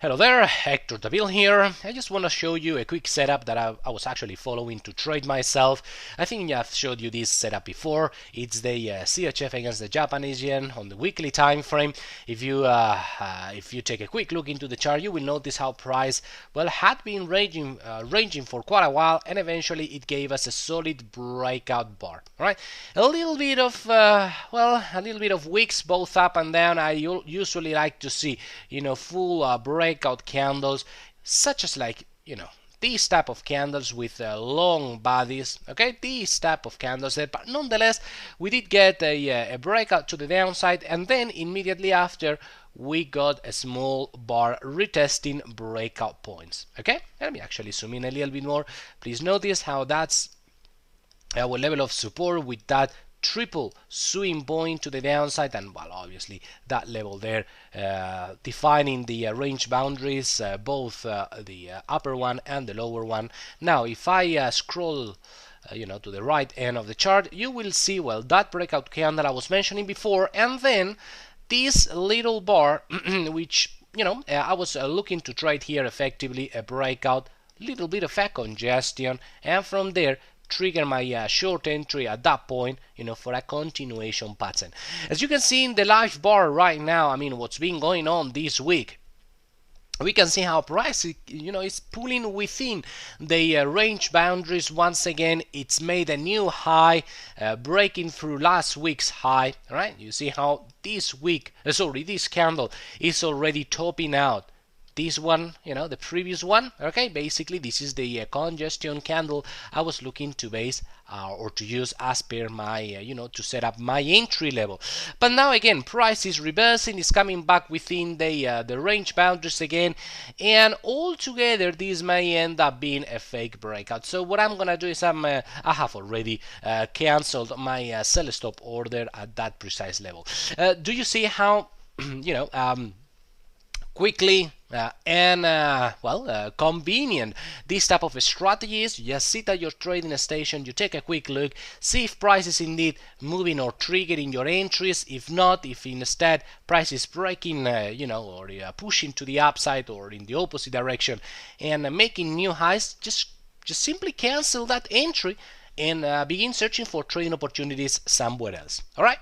Hello there, Hector Deville here. I just want to show you a quick setup that I was actually following to trade myself. I think I've showed you this setup before. It's the CHF against the Japanese yen on the weekly time frame. If you take a quick look into the chart, you will notice how price had been ranging for quite a while, and eventually it gave us a solid breakout bar. All right, a little bit of wicks both up and down. I usually like to see full breakout candles, such as these type of candles with long bodies. Okay, these type of candles there, but nonetheless we did get a breakout to the downside, and then immediately after we got a small bar retesting breakout points. Okay, let me actually zoom in a little bit more. Please notice how that's our level of support with that triple swing point to the downside, and obviously that level there defining the range boundaries, both the upper one and the lower one. Now if I scroll to the right end of the chart, you will see that breakout candle I was mentioning before, and then this little bar which I was looking to trade here, effectively a breakout, little bit of a congestion, and from there trigger my short entry at that point, for a continuation pattern. As you can see in the live bar right now, what's been going on this week, we can see how price is pulling within the range boundaries. Once again, it's made a new high, breaking through last week's high. Right, you see how this candle is already topping out this one, the previous one. Okay, basically this is the congestion candle I was looking to base or to use as per my to set up my entry level. But now again, price is reversing, is coming back within the range boundaries again, and altogether this may end up being a fake breakout. So what I'm gonna do is I have already cancelled my sell stop order at that precise level. Do you see how quickly convenient this type of strategy is? You just sit at your trading station, you take a quick look, see if price is indeed moving or triggering your entries. If not, if instead price is breaking or pushing to the upside or in the opposite direction and making new highs, just simply cancel that entry and begin searching for trading opportunities somewhere else. All right.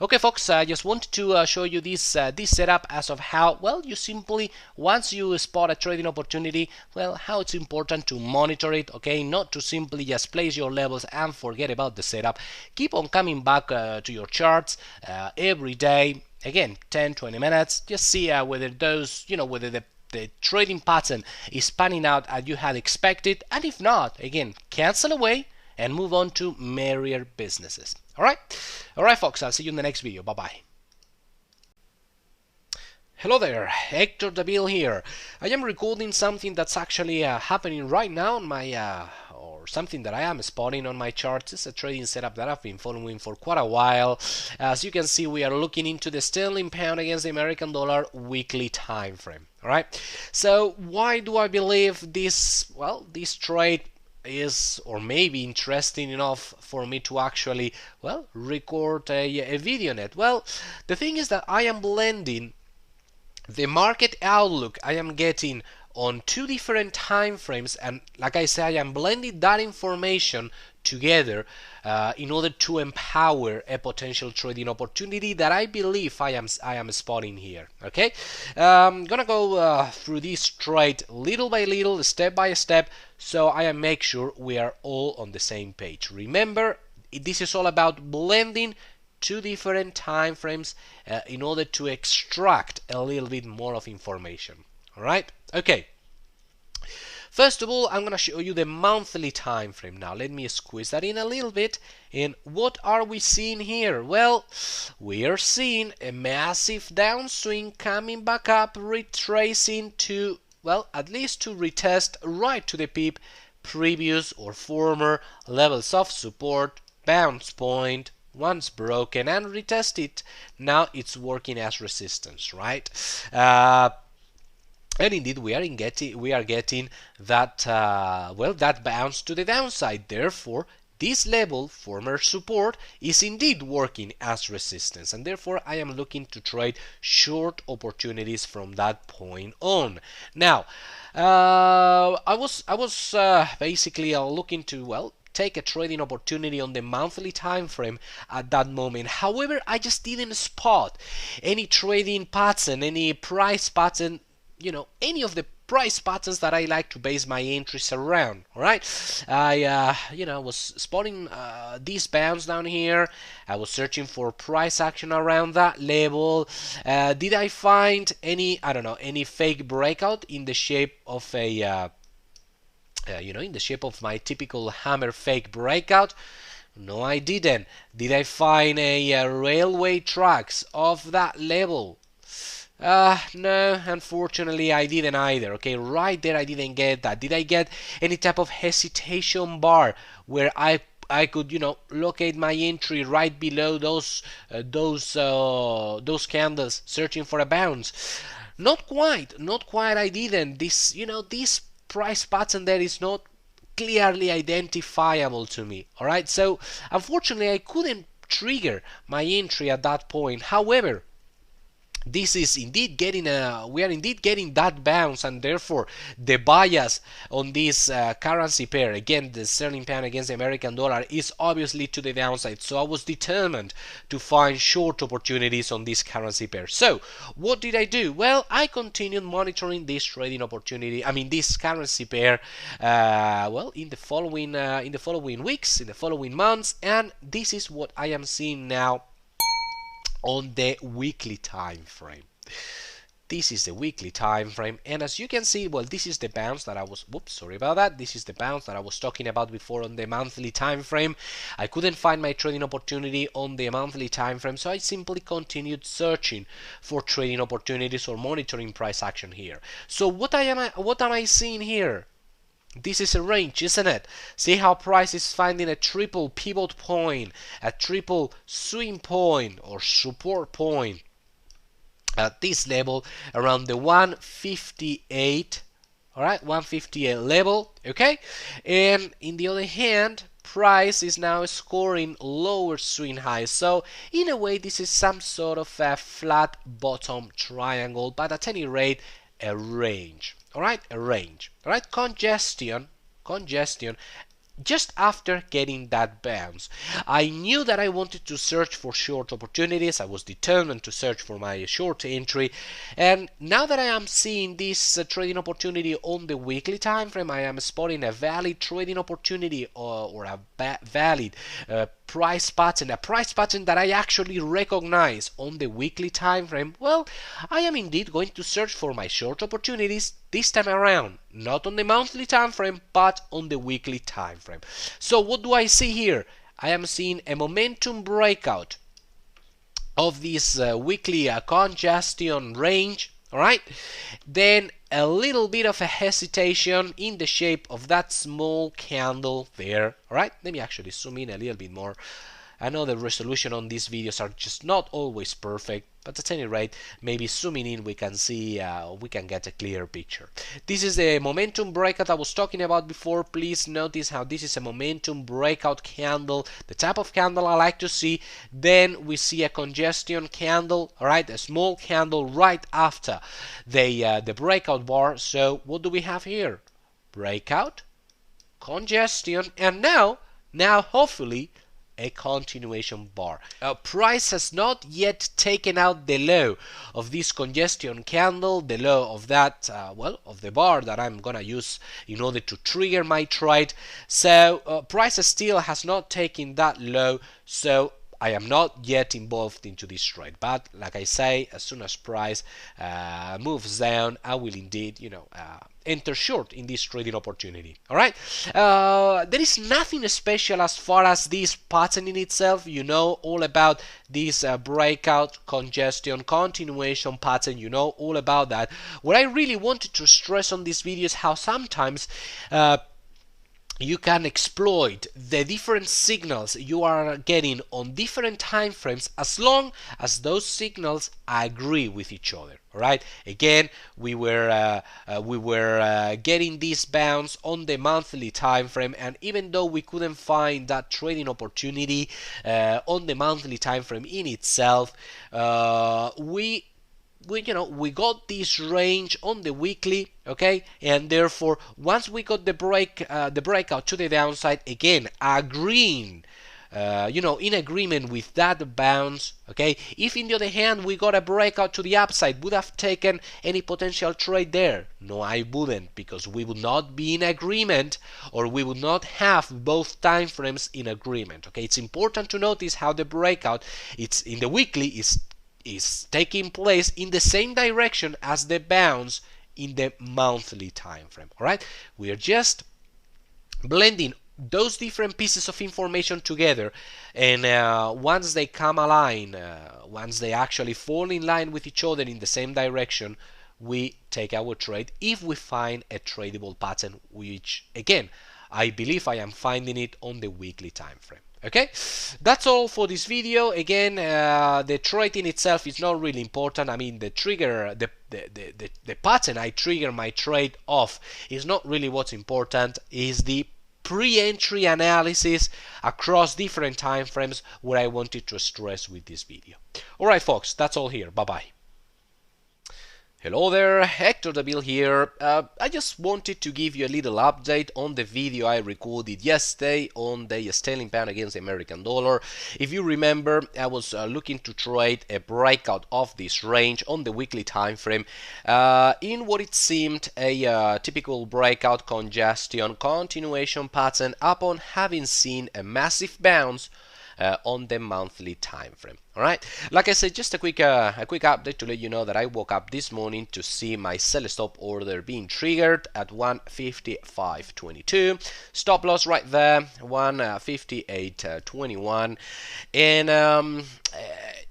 Okay, folks, I just wanted to show you this setup as of how, you simply, once you spot a trading opportunity, how it's important to monitor it, okay? Not to simply just place your levels and forget about the setup. Keep on coming back to your charts every day. Again, 10-20 minutes. Just see whether those, whether the trading pattern is panning out as you had expected. And if not, again, cancel away and move on to merrier businesses. Alright, folks, I'll see you in the next video. Bye bye. Hello there, Hector Deville here. I am recording something that's actually happening right now on my or something that I am spotting on my charts. It's a trading setup that I've been following for quite a while. As you can see, we are looking into the sterling pound against the American dollar weekly time frame. Alright, so why do I believe this trade is or may be interesting enough for me to actually record a video on it? The thing is that I am blending the market outlook I am getting on two different time frames, and like I said, I am blending that information together in order to empower a potential trading opportunity that I believe I am spotting here. Okay, I'm gonna go through this trade little by little, step by step, so I make sure we are all on the same page. Remember, this is all about blending two different time frames in order to extract a little bit more of information. Alright, okay. First of all, I'm going to show you the monthly time frame. Now let me squeeze that in a little bit. And what are we seeing here? Well, we are seeing a massive downswing coming back up, retracing to, at least to retest right to the peep previous or former levels of support, bounce point, once broken and retested. Now it's working as resistance, right? And indeed, we are getting that that bounce to the downside. Therefore, this level, former support, is indeed working as resistance, and therefore I am looking to trade short opportunities from that point on. Now, I was basically looking to, well, take a trading opportunity on the monthly time frame at that moment. However, I just didn't spot any trading pattern, any price pattern, any of the price patterns that I like to base my entries around. All right, I was spotting this bounce down here. I was searching for price action around that level. Did I find any, I don't know, any fake breakout in the shape of a in the shape of my typical hammer fake breakout? No, I didn't. Did I find a railway tracks of that level? No, unfortunately I didn't either. Okay, right there I didn't get that. Did I get any type of hesitation bar where I could, locate my entry right below those candles, searching for a bounce? Not quite, not quite. I didn't. This price pattern there is not clearly identifiable to me. All right, so unfortunately I couldn't trigger my entry at that point. However, this is indeed getting we are indeed getting that bounce, and therefore the bias on this currency pair, again the sterling pound against the American dollar, is obviously to the downside. So I was determined to find short opportunities on this currency pair. So what did I do? Well, I continued monitoring this trading opportunity, this currency pair, in the following weeks, in the following months, and this is what I am seeing now on the weekly time frame. This is the weekly time frame, and as you can see, well, this is the bounce that I was, sorry about that. This is the bounce that I was talking about before on the monthly time frame. I couldn't find my trading opportunity on the monthly time frame, so I simply continued searching for trading opportunities or monitoring price action here. So what am I seeing here? This is a range, isn't it? See how price is finding a triple pivot point, a triple swing point or support point at this level around the 158. All right, 158 level. Okay, and in the other hand, price is now scoring lower swing highs. So in a way, this is some sort of a flat bottom triangle, but at any rate, a range. All right, a range. All right, congestion. Just after getting that bounce, I knew that I wanted to search for short opportunities. I was determined to search for my short entry, and now that I am seeing this trading opportunity on the weekly time frame, I am spotting a valid trading opportunity or a valid price pattern, a price pattern that I actually recognize on the weekly time frame. Well, I am indeed going to search for my short opportunities this time around, not on the monthly time frame, but on the weekly time frame. So what do I see here? I am seeing a momentum breakout of this weekly congestion range. All right, then a little bit of a hesitation in the shape of that small candle there. All right, let me actually zoom in a little bit more. I know the resolution on these videos are just not always perfect, but at any rate, maybe zooming in we can see, we can get a clear picture. This is the momentum breakout I was talking about before. Please notice how this is a momentum breakout candle, the type of candle I like to see. Then we see a congestion candle, all right, a small candle right after the breakout bar. So what do we have here? Breakout, congestion, and now hopefully a continuation bar. Price has not yet taken out the low of this congestion candle, the low of that, of the bar that I'm gonna use in order to trigger my trade. So price still has not taken that low, so I am not yet involved into this trade. But like I say, as soon as price moves down, I will indeed, enter short in this trading opportunity. All right, there is nothing special as far as this pattern in itself. You know all about this breakout, congestion, continuation pattern. You know all about that. What I really wanted to stress on this video is how sometimes you can exploit the different signals you are getting on different time frames as long as those signals agree with each other. All right. Again, we were getting this bounce on the monthly time frame, and even though we couldn't find that trading opportunity on the monthly time frame in itself, we got this range on the weekly, okay, and therefore once we got the breakout to the downside, again agreeing in agreement with that bounce, okay. If on the other hand we got a breakout to the upside, would have taken any potential trade there? No, I wouldn't, because we would not be in agreement, or we would not have both time frames in agreement, okay. It's important to notice how the breakout, it's in the weekly, is taking place in the same direction as the bounce in the monthly time frame. All right, we are just blending those different pieces of information together, and once they come align, once they actually fall in line with each other in the same direction, we take our trade if we find a tradable pattern, which again I believe I am finding it on the weekly time frame. Okay, that's all for this video. Again, the trade in itself is not really important. I mean, the trigger, the pattern I trigger my trade off is not really what's important. Is the pre-entry analysis across different time frames what I wanted to stress with this video. All right, folks, that's all here. Bye bye. Hello there, Hector Deville here. I just wanted to give you a little update on the video I recorded yesterday on the sterling pound against the American dollar. If you remember, I was looking to trade a breakout of this range on the weekly time frame in what it seemed a typical breakout congestion continuation pattern upon having seen a massive bounce on the monthly time frame. All right, like I said, just a quick update to let you know that I woke up this morning to see my sell stop order being triggered at 155.22, stop loss right there 158.21,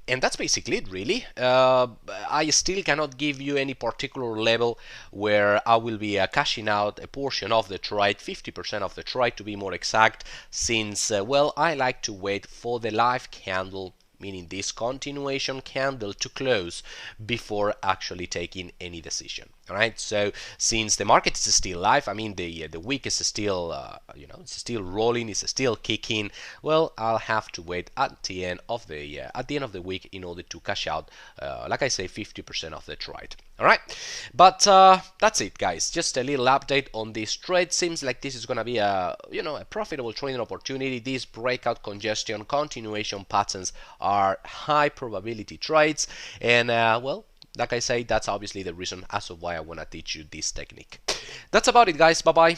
and that's basically it, really. I still cannot give you any particular level where I will be cashing out a portion of the trade, 50% of the trade to be more exact, since, well, I like to wait for the live candle, meaning this continuation candle, to close before actually taking any decision. All right, so since the market is still live, I mean the week is still it's still rolling, it's still kicking. Well, I'll have to wait at the end of the week in order to cash out, like I say, 50% of the trade. All right, but that's it, guys. Just a little update on this trade. Seems like this is gonna be a a profitable trading opportunity. These breakout congestion continuation patterns are high probability trades, and well, like I say, that's obviously the reason as of why I want to teach you this technique. That's about it, guys. Bye bye.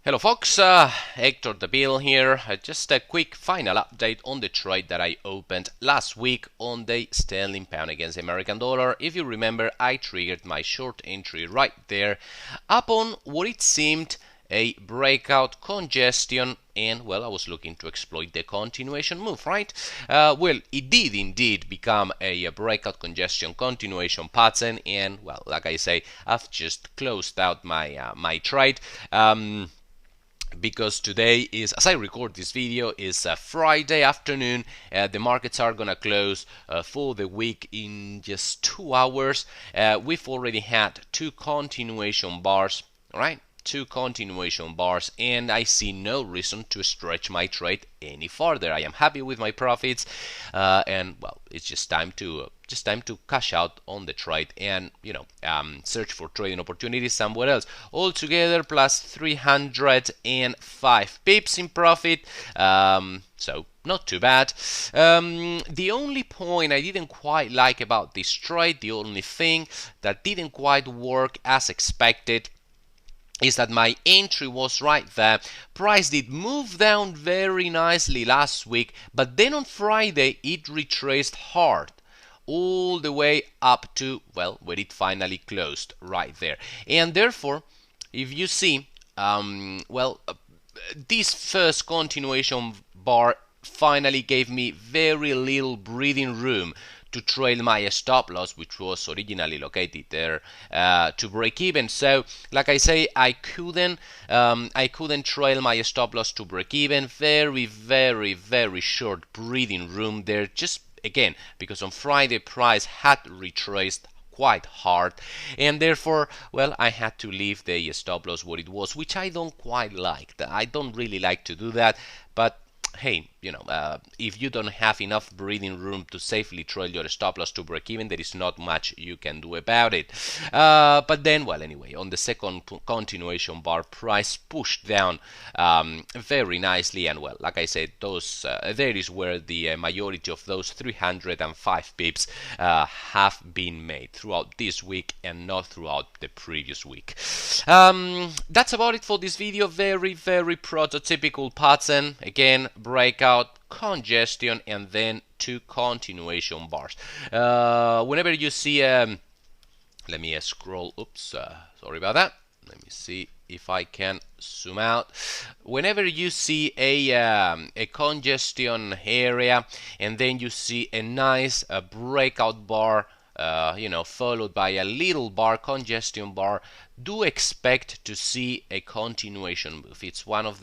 Hello folks, Hector Deville here. Just a quick final update on the trade that I opened last week on the sterling pound against the American dollar. If you remember, I triggered my short entry right there upon what it seemed a breakout congestion, and well, I was looking to exploit the continuation move, right? Well, it did indeed become a breakout congestion continuation pattern, and well, like I say, I've just closed out my trade. Because today is, as I record this video, is Friday afternoon. The markets are gonna close for the week in just 2 hours. We've already had 2 continuation bars, all right? 2 continuation bars, and I see no reason to stretch my trade any further. I am happy with my profits, and well, it's just time to cash out on the trade and search for trading opportunities somewhere else. Altogether, plus 305 pips in profit. So not too bad. The only point I didn't quite like about this trade, the only thing that didn't quite work as expected, is that my entry was right there. Price did move down very nicely last week, but then on Friday it retraced hard all the way up to, well, where it finally closed right there. And therefore, if you see, this first continuation bar finally gave me very little breathing room to trail my stop loss, which was originally located there, to break even. So like I say, I couldn't trail my stop loss to break even. Very, very, very short breathing room there, just again because on Friday price had retraced quite hard, and therefore, well, I had to leave the stop loss what it was, which I don't quite like. I don't really like to do that, but hey, if you don't have enough breathing room to safely trail your stop loss to break even, there is not much you can do about it. But then, well, anyway, on the second continuation bar, price pushed down very nicely, and well, like I said, those there is where the majority of those 305 pips have been made throughout this week and not throughout the previous week. That's about it for this video. Very, very prototypical pattern. Again, breakout, congestion, and then two continuation bars. Whenever you see let me scroll, sorry about that, let me see if I can zoom out. Whenever you see a congestion area and then you see a nice breakout bar, followed by a little bar, congestion bar, do expect to see a continuation move. It's one of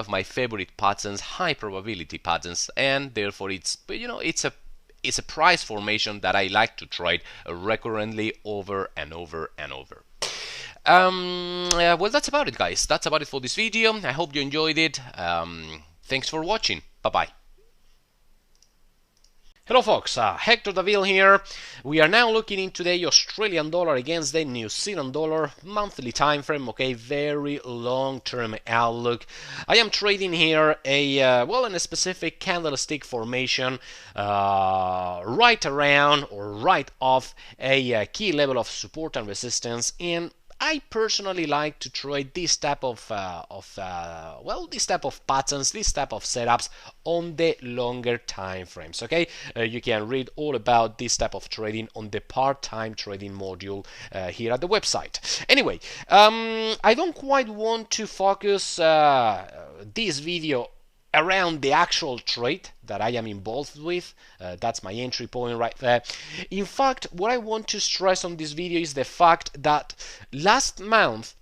my favorite patterns, high probability patterns, and therefore it's a price formation that I like to trade recurrently over and over and over. Well, that's about it, guys. That's about it for this video. I hope you enjoyed it. Thanks for watching. Bye bye. Hello folks, Hector Davil here. We are now looking into the Australian dollar against the New Zealand dollar monthly time frame, okay, very long-term outlook. I am trading here in a specific candlestick formation right around or right off a key level of support and resistance, and I personally like to trade this type of this type of patterns, this type of setups on the longer time frames. Okay, you can read all about this type of trading on the part-time trading module here at the website. Anyway, I don't quite want to focus this video around the actual trade that I am involved with. That's my entry point right there. In fact, what I want to stress on this video is the fact that last month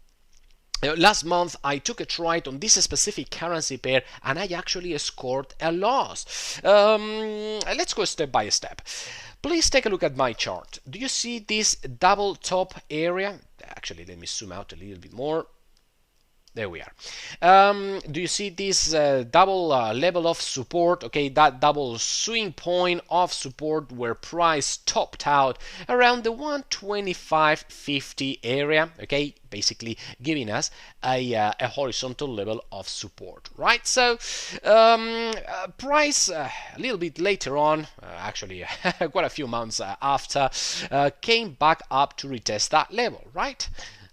I took a trade on this specific currency pair and I actually scored a loss. Let's go step by step. Please take a look at my chart. Do you see this double top area? Actually, let me zoom out a little bit more. There we are. Do you see this double level of support? Okay, that double swing point of support where price topped out around the 125.50 area. Okay, basically giving us a horizontal level of support, right? So price a little bit later on, actually quite a few months after, came back up to retest that level, right?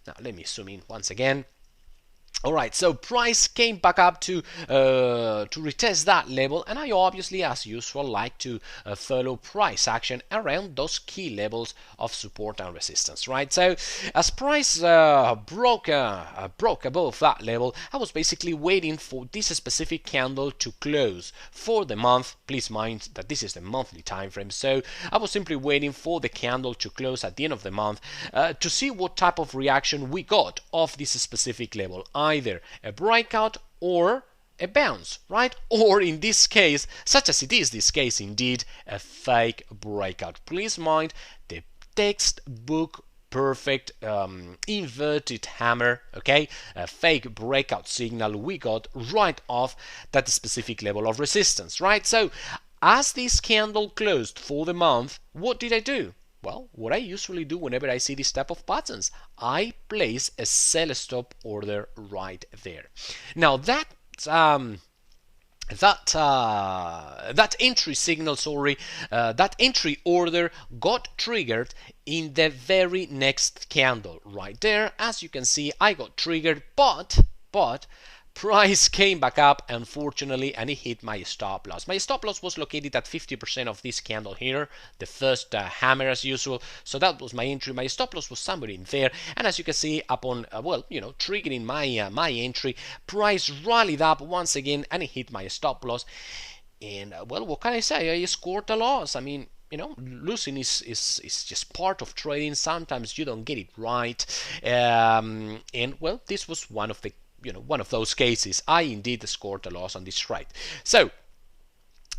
Now let me zoom in once again. Alright, so price came back up to retest that level, and I obviously, as usual, like to follow price action around those key levels of support and resistance, right? So as price broke above that level, I was basically waiting for this specific candle to close for the month. Please mind that this is the monthly time frame, so I was simply waiting for the candle to close at the end of the month to see what type of reaction we got off this specific level. Either a breakout or a bounce, right? Or in this case, such as it is this case indeed, a fake breakout. Please mind the textbook perfect inverted hammer, okay? A fake breakout signal we got right off that specific level of resistance, right? So as this candle closed for the month, what did I do? Well, what I usually do whenever I see this type of patterns, I place a sell stop order right there. Now that entry signal, that entry order got triggered in the very next candle right there. As you can see, I got triggered, but price came back up, unfortunately, and it hit my stop loss. My stop loss was located at 50% of this candle here, the first hammer as usual. So that was my entry. My stop loss was somewhere in there, and as you can see, upon triggering my entry, price rallied up once again, and it hit my stop loss. And well, what can I say? I scored a loss. I mean, losing is just part of trading. Sometimes you don't get it right, and well, this was one of the one of those cases. I indeed scored a loss on this trade. So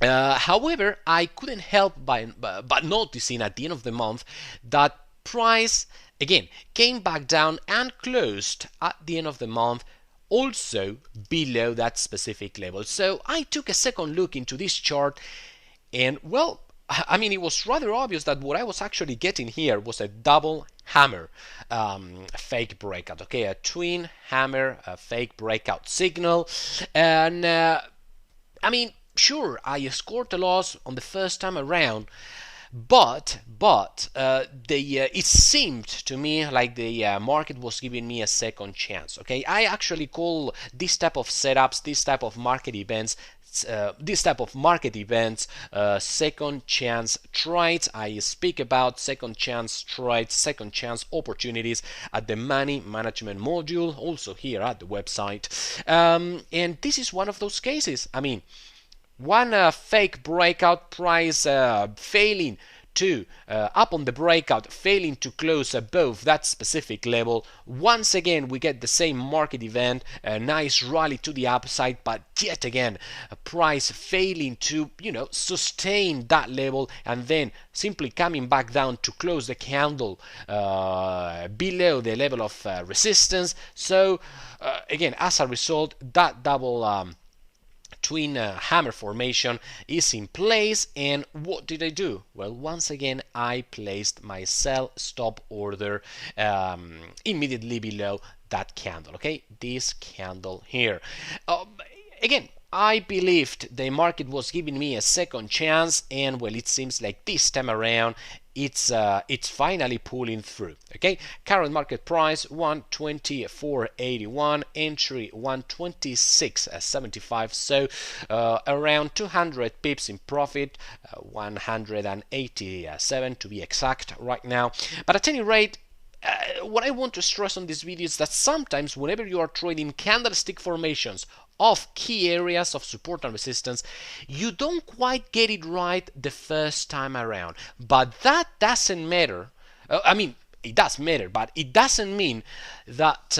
however, I couldn't help but noticing at the end of the month that price again came back down and closed at the end of the month also below that specific level. So I took a second look into this chart, and well, I mean, it was rather obvious that what I was actually getting here was a double hammer fake breakout. Okay, a twin hammer fake breakout signal, and I mean, sure, I scored a loss on the first time around, but it seemed to me like the market was giving me a second chance. Okay, I actually call this type of setups, this type of market events, second chance trades. I speak about second chance trades, second chance opportunities at the money management module, also here at the website, and this is one of those cases. I mean, one fake breakout price failing to up on the breakout, failing to close above that specific level. Once again, we get the same market event, a nice rally to the upside, but yet again, a price failing to sustain that level, and then simply coming back down to close the candle below the level of resistance. So again, as a result, that double twin hammer formation is in place, and what did I do? Well, once again, I placed my sell stop order immediately below that candle. Okay, this candle here. Again, I believed the market was giving me a second chance, and well, it seems like this time around it's finally pulling through. Okay, current market price 124.81, entry 126.75, so around 200 pips in profit, 187 to be exact right now. But at any rate, what I want to stress on this video is that sometimes whenever you are trading candlestick formations of key areas of support and resistance, you don't quite get it right the first time around. But that doesn't matter. I mean, it does matter, but it doesn't mean that,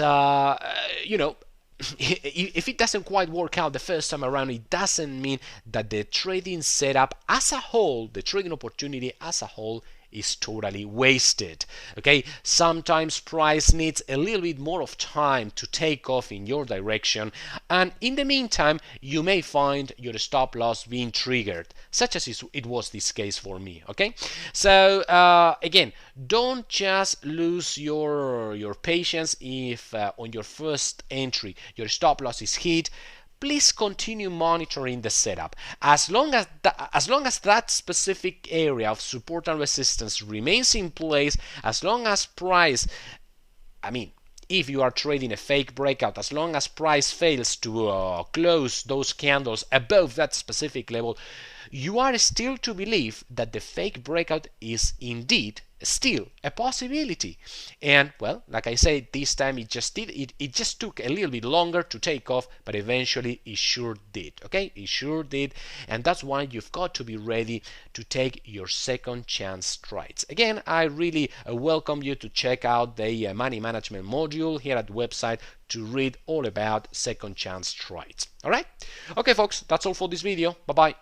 if it doesn't quite work out the first time around, it doesn't mean that the trading setup as a whole, the trading opportunity as a whole, is totally wasted. Okay, sometimes price needs a little bit more of time to take off in your direction, and in the meantime you may find your stop loss being triggered, such as it was this case for me. Okay, so again, don't just lose your patience if on your first entry your stop loss is hit. Please continue monitoring the setup. As long as that specific area of support and resistance remains in place, as long as price, I mean, if you are trading a fake breakout, as long as price fails to close those candles above that specific level, you are still to believe that the fake breakout is indeed still a possibility. And well, like I said, this time it just took a little bit longer to take off, but eventually it sure did. Okay, it sure did, and that's why you've got to be ready to take your second chance trades. Again, I really welcome you to check out the money management module here at the website to read all about second chance trades. All right, okay folks, that's all for this video. Bye bye.